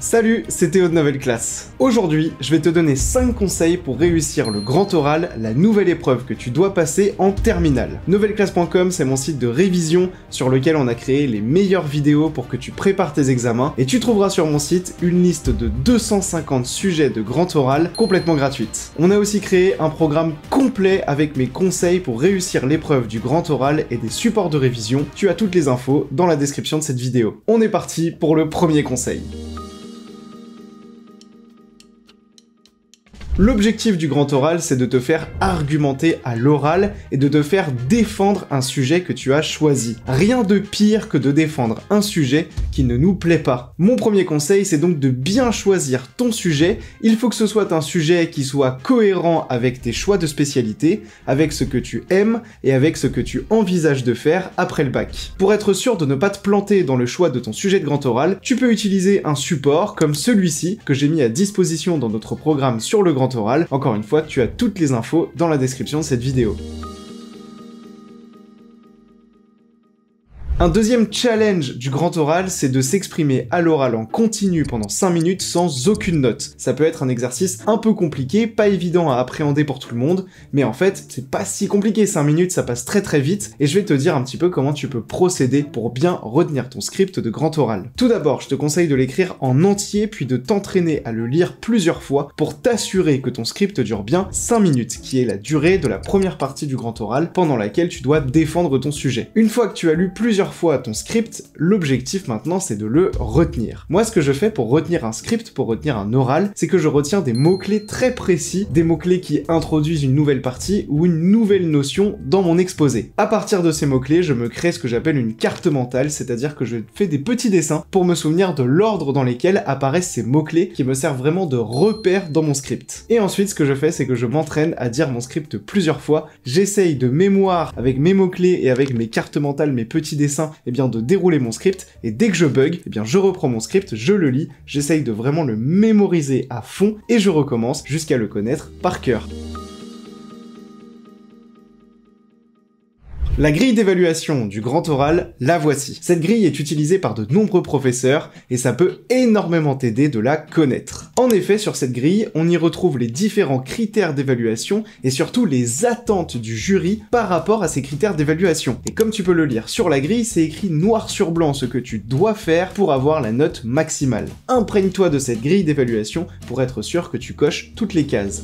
Salut, c'est Théo de Nouvelle Classe. Aujourd'hui, je vais te donner 5 conseils pour réussir le grand oral, la nouvelle épreuve que tu dois passer en terminale. Nouvelleclasse.com, c'est mon site de révision sur lequel on a créé les meilleures vidéos pour que tu prépares tes examens, et tu trouveras sur mon site une liste de 250 sujets de grand oral complètement gratuite. On a aussi créé un programme complet avec mes conseils pour réussir l'épreuve du grand oral et des supports de révision. Tu as toutes les infos dans la description de cette vidéo. On est parti pour le premier conseil. L'objectif du grand oral, c'est de te faire argumenter à l'oral et de te faire défendre un sujet que tu as choisi. Rien de pire que de défendre un sujet qui ne nous plaît pas. Mon premier conseil, c'est donc de bien choisir ton sujet. Il faut que ce soit un sujet qui soit cohérent avec tes choix de spécialité, avec ce que tu aimes et avec ce que tu envisages de faire après le bac. Pour être sûr de ne pas te planter dans le choix de ton sujet de grand oral, tu peux utiliser un support comme celui-ci que j'ai mis à disposition dans notre programme sur le grand oral. Encore une fois, tu as toutes les infos dans la description de cette vidéo. Un deuxième challenge du grand oral, c'est de s'exprimer à l'oral en continu pendant 5 minutes sans aucune note. Ça peut être un exercice un peu compliqué, pas évident à appréhender pour tout le monde, mais en fait, c'est pas si compliqué, 5 minutes ça passe très très vite, et je vais te dire un petit peu comment tu peux procéder pour bien retenir ton script de grand oral. Tout d'abord, je te conseille de l'écrire en entier, puis de t'entraîner à le lire plusieurs fois pour t'assurer que ton script dure bien 5 minutes, qui est la durée de la première partie du grand oral, pendant laquelle tu dois défendre ton sujet. Une fois que tu as lu plusieurs fois ton script, l'objectif maintenant c'est de le retenir. Moi ce que je fais pour retenir un script, pour retenir un oral, c'est que je retiens des mots-clés très précis, des mots-clés qui introduisent une nouvelle partie ou une nouvelle notion dans mon exposé. À partir de ces mots-clés, je me crée ce que j'appelle une carte mentale, c'est-à-dire que je fais des petits dessins pour me souvenir de l'ordre dans lesquels apparaissent ces mots-clés qui me servent vraiment de repère dans mon script. Et ensuite ce que je fais, c'est que je m'entraîne à dire mon script plusieurs fois, j'essaye de mémoire avec mes mots-clés et avec mes cartes mentales, mes petits dessins, de dérouler mon script, et dès que je bug, je reprends mon script, je le lis, j'essaye de vraiment le mémoriser à fond, et je recommence jusqu'à le connaître par cœur. La grille d'évaluation du grand oral, la voici. Cette grille est utilisée par de nombreux professeurs et ça peut énormément t'aider de la connaître. En effet, sur cette grille, on y retrouve les différents critères d'évaluation et surtout les attentes du jury par rapport à ces critères d'évaluation. Et comme tu peux le lire sur la grille, c'est écrit noir sur blanc ce que tu dois faire pour avoir la note maximale. Imprègne-toi de cette grille d'évaluation pour être sûr que tu coches toutes les cases.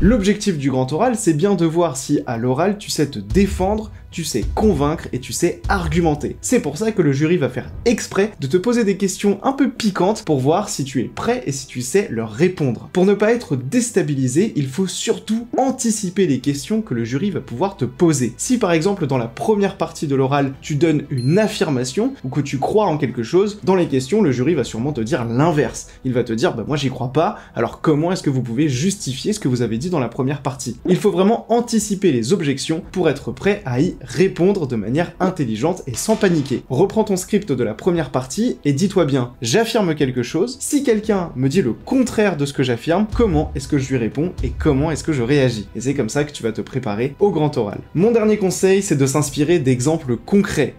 L'objectif du grand oral, c'est bien de voir si à l'oral tu sais te défendre, tu sais convaincre et tu sais argumenter. C'est pour ça que le jury va faire exprès de te poser des questions un peu piquantes pour voir si tu es prêt et si tu sais leur répondre. Pour ne pas être déstabilisé, il faut surtout anticiper les questions que le jury va pouvoir te poser. Si par exemple dans la première partie de l'oral, tu donnes une affirmation ou que tu crois en quelque chose, dans les questions, le jury va sûrement te dire l'inverse. Il va te dire moi j'y crois pas, alors comment est-ce que vous pouvez justifier ce que vous avez dit dans la première partie? Il faut vraiment anticiper les objections pour être prêt à y répondre de manière intelligente et sans paniquer. Reprends ton script de la première partie et dis-toi bien, j'affirme quelque chose, si quelqu'un me dit le contraire de ce que j'affirme, comment est-ce que je lui réponds et comment est-ce que je réagis? Et c'est comme ça que tu vas te préparer au grand oral. Mon dernier conseil, c'est de s'inspirer d'exemples concrets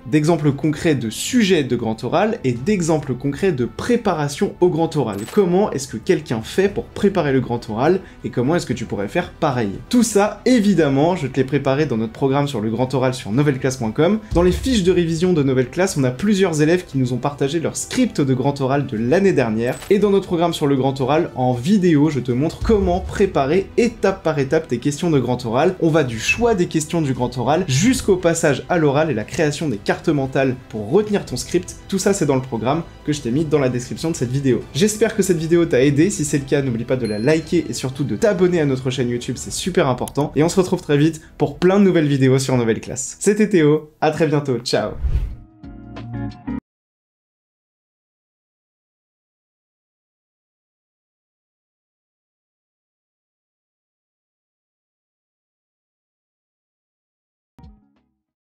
de sujets de grand oral et d'exemples concrets de préparation au grand oral. Comment est-ce que quelqu'un fait pour préparer le grand oral et comment est-ce que tu pourrais faire pareil? Tout ça, évidemment, je te l'ai préparé dans notre programme sur le grand oral sur nouvelleclasse.com. Dans les fiches de révision de Nouvelle Classe, on a plusieurs élèves qui nous ont partagé leur script de grand oral de l'année dernière. Et dans notre programme sur le grand oral, en vidéo, je te montre comment préparer étape par étape tes questions de grand oral. On va du choix des questions du grand oral jusqu'au passage à l'oral et la création des cartes mentales pour retenir ton script. Tout ça, c'est dans le programme que je t'ai mis dans la description de cette vidéo. J'espère que cette vidéo t'a aidé. Si c'est le cas, n'oublie pas de la liker et surtout de t'abonner à notre chaîne YouTube, c'est super important. Et on se retrouve très vite pour plein de nouvelles vidéos sur Nouvelle Classe. C'était Théo, à très bientôt, ciao!